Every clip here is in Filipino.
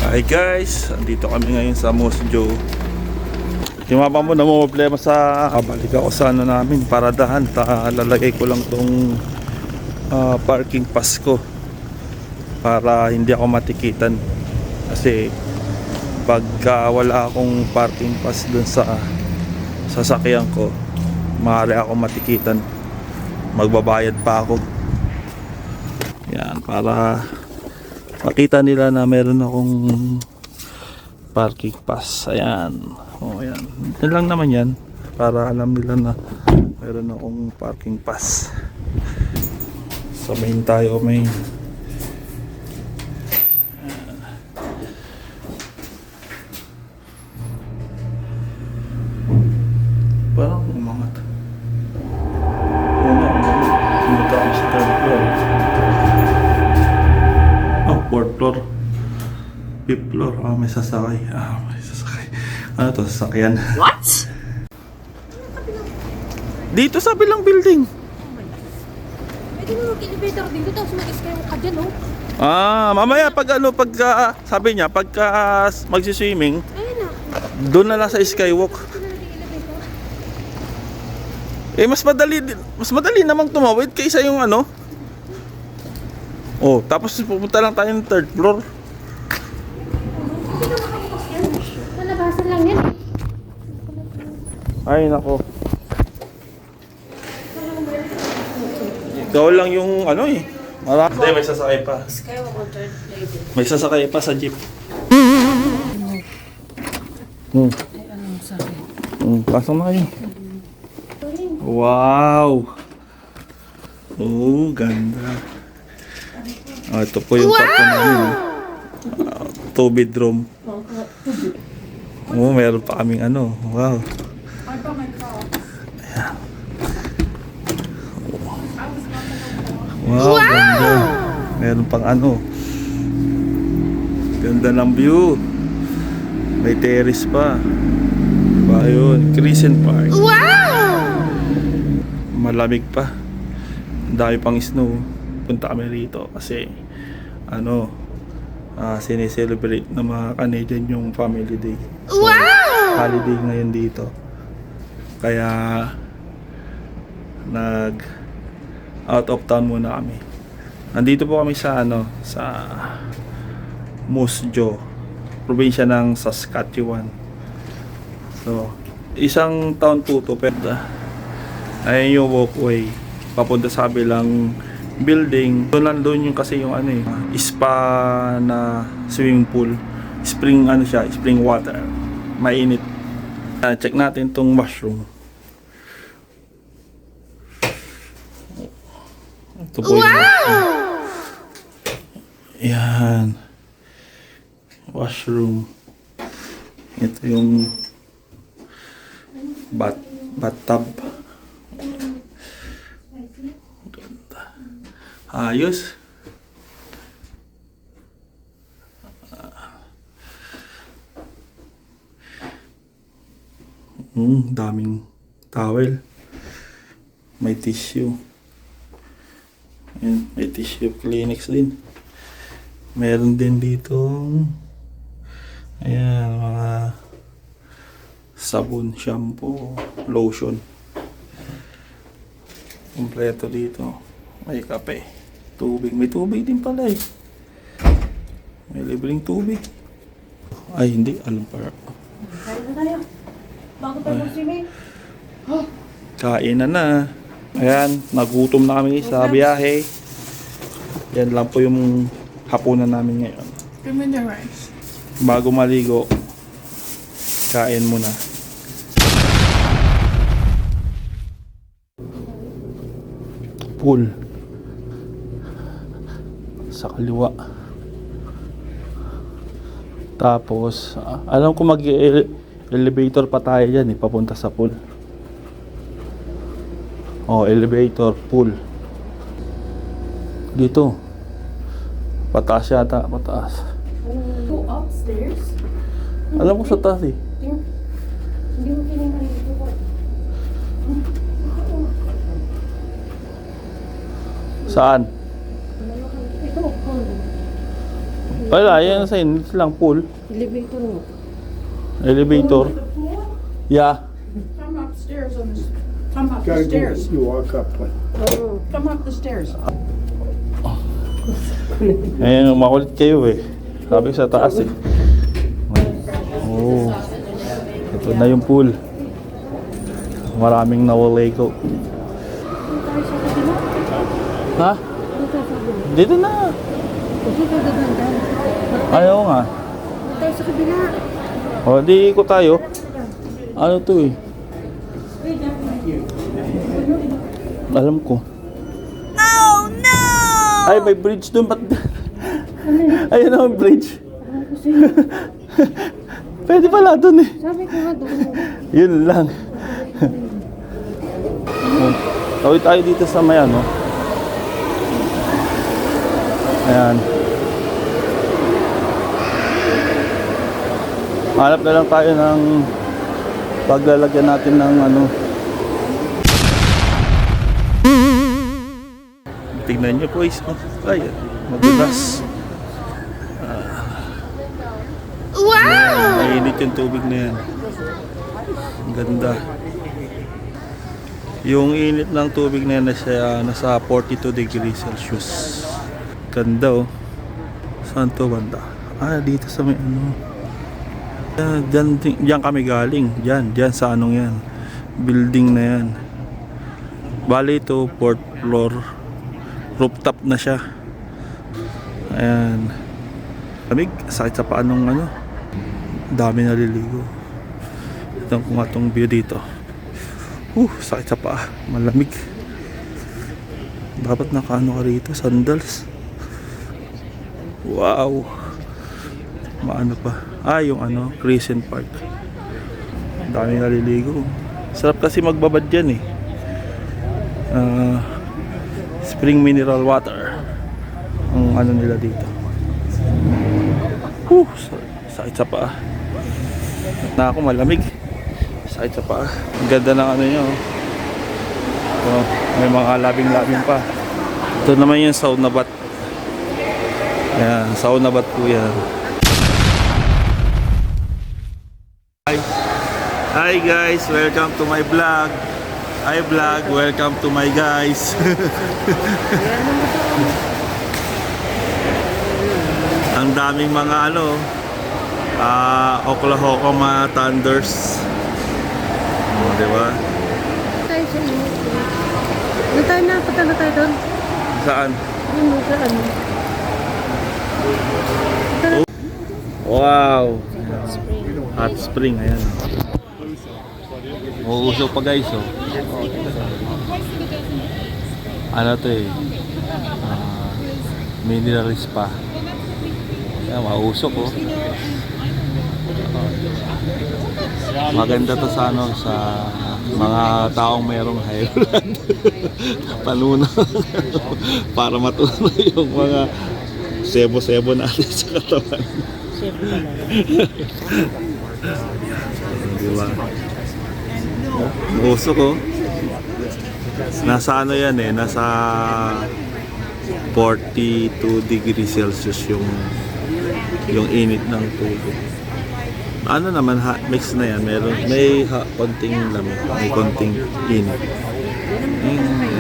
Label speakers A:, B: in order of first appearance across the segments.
A: Hi guys, andito kami ngayon sa Mosjo. Timapa mo na mo problema sa kabalik ako sa ano namin, paradahan. Lalagay ko lang tong parking pass ko para hindi ako matikitan. Kasi pagka wala akong parking pass dun sa sasakyan ko, maaari ako matikitan. Magbabayad pa ako. Yan, para makita nila na meron akong parking pass. Ayan. O, ayan. Yan lang naman yan. Para alam nila na meron akong parking pass. So, main tayo, main. Parang umangat. Oo nga, pumunta ako sa third floor. Oh, fourth floor. Fifth floor. Ah, may sasakay. May sasakay. Ano to? Sasakyan.
B: What?
A: Dito sa bilang building.
B: Pwede mo mag-elevator dito tapos mag-escape ka dyan, oh.
A: Mamaya pag sabi niya, pagka magsiswimming,
B: Ayun na.
A: doon na lang sa skywalk.
B: Ito na nag-elevator.
A: Mas madali namang tumawid kaysa yung ano. Oh, tapos pupunta lang tayo ng third floor.
B: Hindi na makapos yan. Nalabasan lang yan.
A: Ay, nako. Ikaw lang yung ano eh. Hindi, may sasakay pa.
B: Skywalk on third level.
A: May sasakay pa sa jeep.
B: Ay, anong sakit?
A: Pasok na kayo. Wow! Oh, ganda. Ito po yung kwarto namin. 2 bedroom. Oh, meron pa kaming ano. Wow. Ayan. Wow, ganda. Meron pang ano. Ganda ng view. May terrace pa. Diba yun? Crescent Park. Malamig pa. Ang dami pang snow. Punta kami rito kasi ano, sineselebrate ng mga Canadian yung Family Day. So, holiday ngayon dito. Kaya nag out of town muna kami. Nandito po kami sa ano, sa Mosjo, probinsya ng Saskatchewan. So, isang town po to, pero ayun yung walkway papunta sa bilang building. Doon yung kasi yung ano spa na swimming pool. Spring ano siya, spring water. Mainit. Check natin tong washroom. Ito po yung washroom. Yan. Washroom. Ito yung bathtub. Ayos. Daming towel. May tissue. Ayan, may tissue Kleenex din. Meron din dito. Ayan, mga sabon, shampoo, lotion. Kompleto dito. May kape. Tubig. May tubig din pala eh. May libreng tubig. Ay, hindi. Alam pa.
B: Kain na tayo. Bago tayo mag-swimming.
A: Kain na. Ayan. Nagutom na kami sa biyahe. Yan lang po yung hapunan namin ngayon.
B: Give me the rice.
A: Bago maligo, kain muna. Pool. Sa kaliwa. Tapos alam ko mag-elevator pa tayo dyan papunta sa pool. Elevator, pool. Dito pataas yata, pataas.
B: Go upstairs?
A: Alam ko sa taas eh.
B: Hindi mo kinakain dito.
A: Saan?
B: Ito.
A: Wala, yan sa inyo. Ito lang, pool.
B: Elevator mo.
A: Elevator. Yeah.
C: Come upstairs on this. Come up
D: Gotta
C: the
D: go,
C: stairs.
D: you walk up one.
B: Oo.
C: Come up the stairs.
A: Eh, makulit kayo eh. Sabi ko sa taas eh. Oh. Ito na yung pool. Maraming nawalego.
B: Tayo sa kabila.
A: Ha?
B: Dito sa kabila.
A: Dito na.
B: Dito ka gaganda.
A: Ayaw nga.
B: Tayo sa kabila.
A: O, di ikot tayo. Ano to eh? Alam ko. Oh no! Ay, may bridge doon. Ba't? Ayun na, may bridge. Pwede pala doon eh.
B: Sabi ko nga doon.
A: Yun lang. Tawid tayo dito sa may ano. Ayan. Hanap na lang tayo ng paglalagyan natin ng ano. Tingnan nyo po is. Ay, madulas. Wow! Mainit yung tubig na yan. Ang ganda. Yung init ng tubig na yan nasa 42 degrees Celsius. Ganda oh. Saan to banda? Ah, dito sa may ano. Diyan kami galing. Diyan sa anong yan. Building na yan. Bali ito, 4th floor. Rooftop na siya. Ayan. Lamig, sakit sa paanong ano. Dami naliligo. Ito ko nga itong view dito. Sakit sa paa. Malamig. Dapat nakaano ka rito. Sandals. Wow. Maano pa. Yung ano, Crescent Park. Dami naliligo. Sarap kasi magbabad dyan eh. Spring mineral water. Ang ano nila dito. Sakit sa paa. Na ako malamig. Sakit sa paa. Ang ganda ng ano nyo. May mga labing-labing pa. Ito naman yung sauna bath. Ayan, sauna bath po yan. Hi guys, welcome to my vlog. Hi vlog, welcome to my guys. Ang daming mga ano, Oklahoma Thunders. Diba?
B: Tayo sa inyo. Doon tayo na. Punta na tayo doon.
A: Saan?
B: Doon sa ano.
A: Wow! Hot spring, ayan. Uusok pa guys, oh. Ano to eh? Mineral spa. Ayan, mausok, oh. Maganda to sa ano, sa mga taong mayroong high blood. Panunaw. Para matunaw yung mga sebo-sebo natin sa katawan. Diba? Usok oh. Nasa ano yan eh, nasa 42 degrees Celsius yung init ng tubig. Ano naman, mix na yan, may konting lamig, may konting init.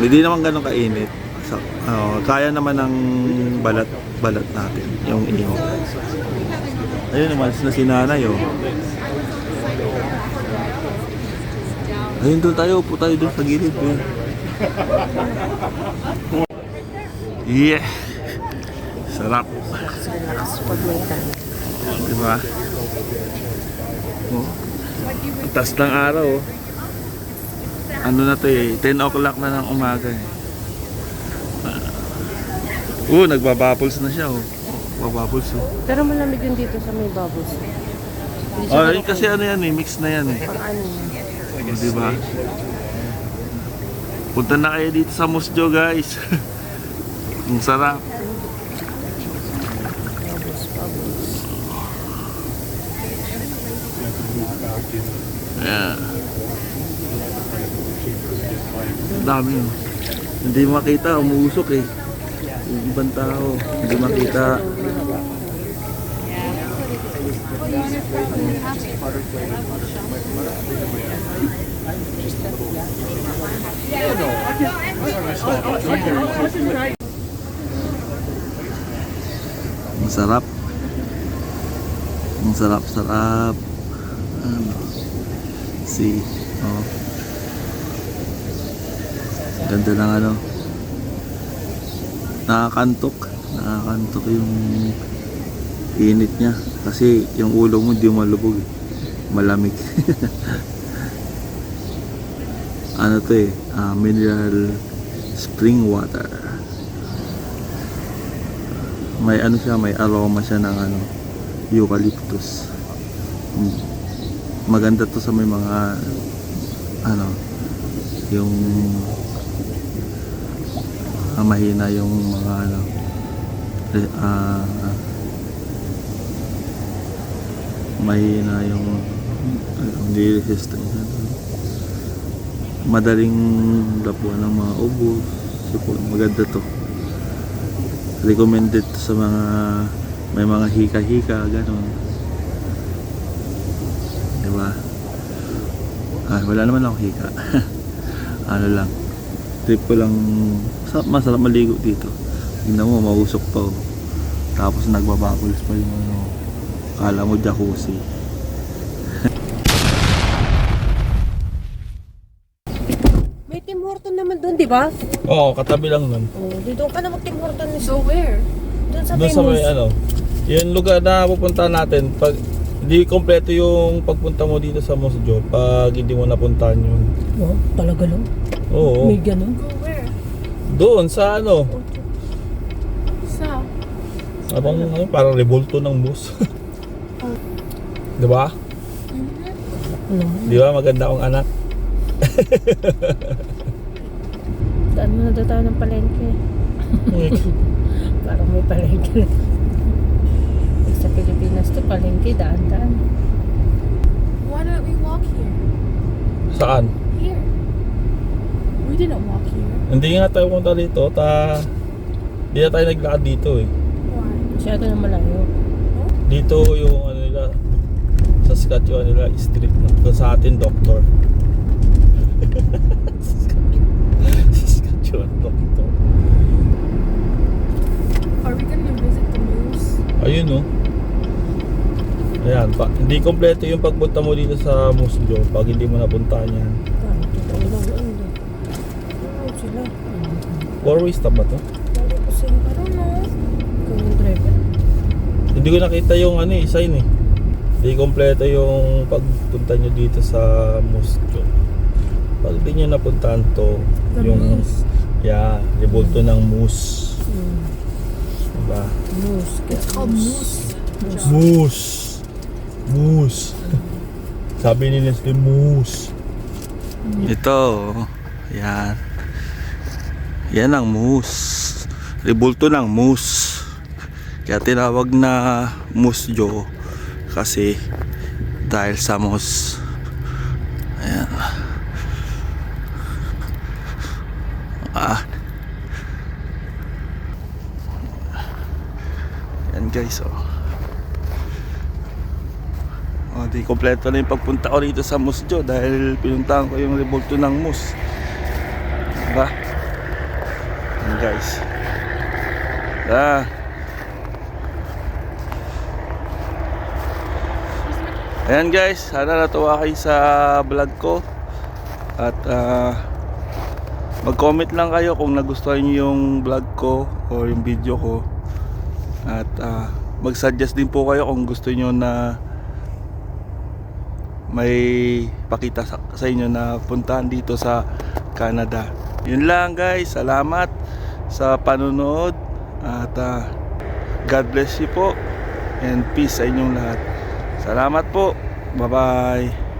A: Hindi naman ganun kainit. So, kaya naman ng balat natin yung init. Ayun naman na si nanay oh. Ayun doon tayo, upo tayo doon sa gilid eh. Yeah. Sarap. Diba? Oh. Taas ng araw oh. Ano na to eh, 10 o'clock na ng umaga eh. Nagbabubbles na siya oh. Babubbles oh.
B: Pero malamig yun dito sa may bubbles.
A: Yun kasi ano yan eh, mix na yan eh.
B: Pang ano yun.
A: Diba? Punta na kayo dito sa Musjo guys. Ang sarap. Yeah. Ang dami oh. Hindi makita, umuusok eh. Yung ibang tao, hindi makita. Masarap. Ang sarap-sarap. Ano? See. Oh. Ganda ng ano. Nakakantok. Nakakantok yung init niya. Kasi yung ulo mo hindi malubog eh. Malamig. Ano to eh? Mineral spring water. May ano siya, may aroma siya ng ano, eucalyptus. Maganda to sa may mga ano, yung mahina yung mga ano, mahina yung hindi resistant, madaling lapuan ng mga ubo, sipon. Maganda to, recommended to sa mga may mga hika-hika gano'n, diba? Wala naman ako hika. Ano lang, trip ko lang, masarap maligo dito. Tingnan mo, mausok pa oh. Tapos nagbabubbles pa yung ano, kala mo jacuzzi.
D: May Tim Horton naman doon, di ba?
A: Oo, katabi lang nun.
D: Oh, dito ka na mag-Tim Horton.
C: So where?
D: Doon sa
A: Doon sa may
D: Venus.
A: ano, yung lugar na pupunta natin, pag hindi kompleto yung pagpunta mo dito sa Musjo pag hindi mo napuntahan yun.
D: Oh, talaga lang.
A: Oo.
D: May ganun.
C: Go where?
A: Doon sa ano,
C: Sa?
A: abang ano, parang revolto ng bus. Di ba?
D: Ano?
A: Di ba maganda akong anak?
D: Daan mo na daw tayo ng palengke. Parang may palengke. Sa Pilipinas to, palengke, daan-daan.
C: Why don't we walk here?
A: Saan?
C: Here. We didn't walk here.
A: Hindi nga tayo punta dito, hindi na tayo naglakad dito eh.
C: Why?
D: Masyado na malayo.
A: Dito yung ano nila, sa Saskatchewan nila, street na. Kung sa atin, doctor. Saskatchewan, doctor.
C: Are we gonna visit the moose?
A: Ayun oh. Ayan, hindi kompleto yung pagpunta mo dito sa Musjo pag hindi mo napuntahan yan.
D: Parang totoo lang yun. Oo, sila.
A: 4-way stop ba to?
D: Lalo ko sila. I don't know. Ikaw yung driver.
A: Hindi ko nakita yung ano eh, sign eh. Hindi kompleto yung pagpunta nyo dito sa Musjo. Pag di nyo napuntahan to,
D: The
A: yung
D: moose.
A: revolto ng moose. Diba?
D: Moose.
C: It's called moose.
A: Moose. Moose. Sabi ni Leslie, moose. Ito, yan. Yan ang moose. Revolto ng moose. Kaya tinawag na Musjo kasi dahil sa moose. Ayan. Yan guys, oh. Di kompleto na yung pagpunta ko dito sa Musjo dahil pinuntahan ko yung revolto ng moose. Diba? Yan guys. Ayan guys, sana natuwa kayo sa vlog ko. At mag-comment lang kayo kung nagustuhan nyo yung vlog ko o yung video ko. At mag-suggest din po kayo kung gusto nyo na may pakita sa inyo na puntahan dito sa Canada. Yun lang guys, salamat sa panonood at God bless you po and peace sa inyong lahat. Salamat po, bye bye.